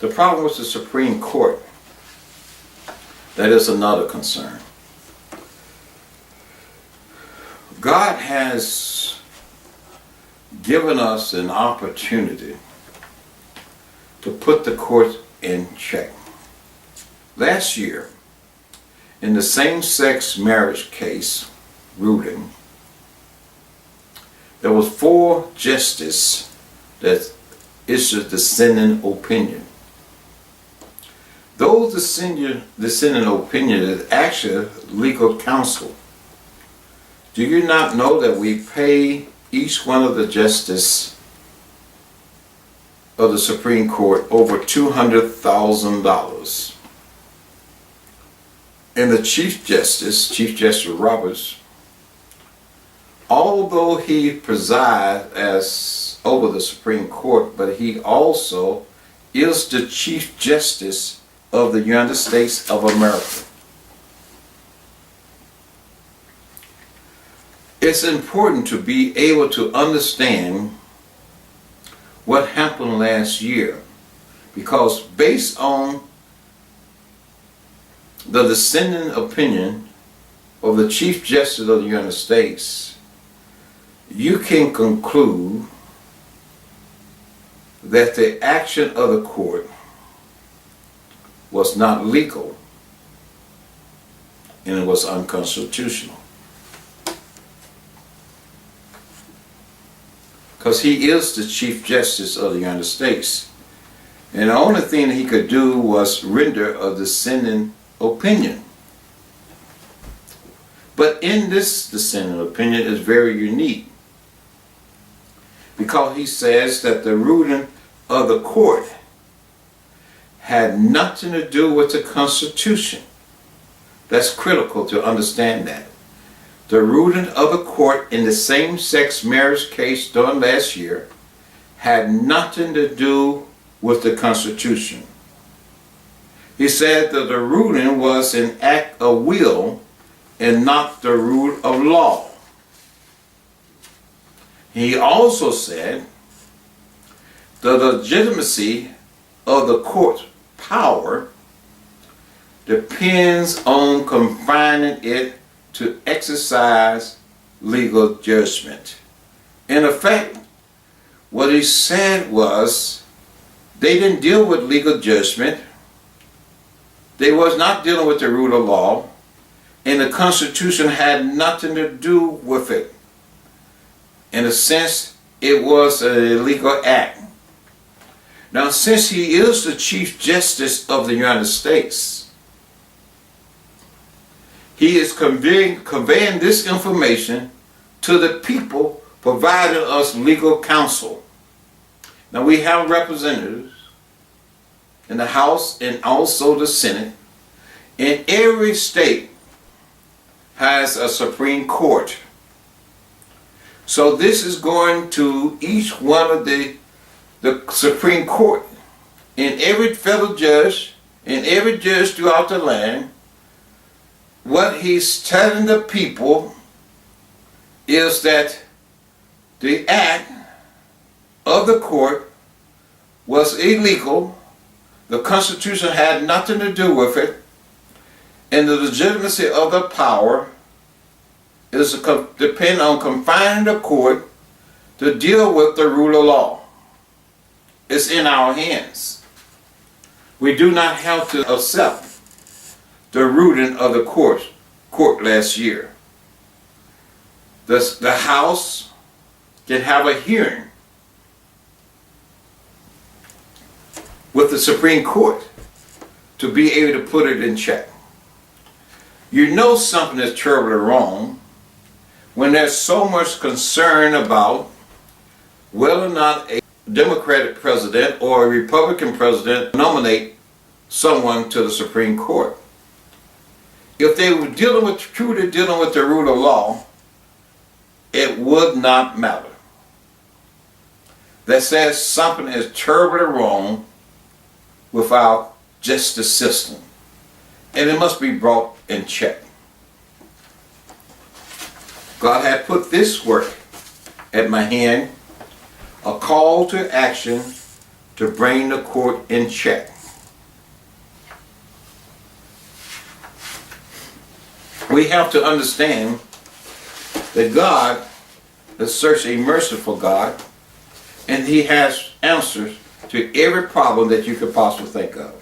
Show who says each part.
Speaker 1: The problem with the Supreme Court, that is another concern. God has given us an opportunity to put the court in check. Last year, in the same-sex marriage case ruling, there was 4 justices that issued dissenting opinion. Those dissenting opinion is actually legal counsel. Do you not know that we pay each one of the justices of the Supreme Court over $200,000? And the Chief Justice Roberts, although he presides as over the Supreme Court, but he also is the Chief Justice of the United States of America. It's important to be able to understand what happened last year, because based on the dissenting opinion of the Chief Justice of the United States, you can conclude that the action of the court was not legal and it was unconstitutional. Because he is the Chief Justice of the United States. And the only thing that he could do was render a dissenting opinion. But in this dissenting opinion is very unique, because he says that the ruling of the court had nothing to do with the Constitution. That's critical to understand that. The ruling of the court in the same-sex marriage case done last year had nothing to do with the Constitution. He said that the ruling was an act of will and not the rule of law. He also said the legitimacy of the court's power depends on confining it to exercise legal judgment. In effect, what he said was they didn't deal with legal judgment, they was not dealing with the rule of law, and the Constitution had nothing to do with it. In a sense, it was an illegal act. Now, since he is the Chief Justice of the United States, he is conveying this information to the people, providing us legal counsel. Now, we have representatives in the House and also the Senate, and every state has a Supreme Court. So this is going to each one of the Supreme Court, and every federal judge and every judge throughout the land. What he's telling the people is that the act of the court was illegal, the Constitution had nothing to do with it, and the legitimacy of the power is depend on confining the court to deal with the rule of law. It's in our hands. We do not have to accept the ruling of the court last year. The House can have a hearing with the Supreme Court to be able to put it in check. You know something is terribly wrong when there's so much concern about whether or not a Democratic president or a Republican president nominate someone to the Supreme Court. If they were truly dealing with the rule of law, it would not matter. That says something is terribly wrong with our justice system, and it must be brought in check. God had put this work at my hand, a call to action to bring the court in check. we have to understand that God is such a merciful God, and He has answers to every problem that you could possibly think of.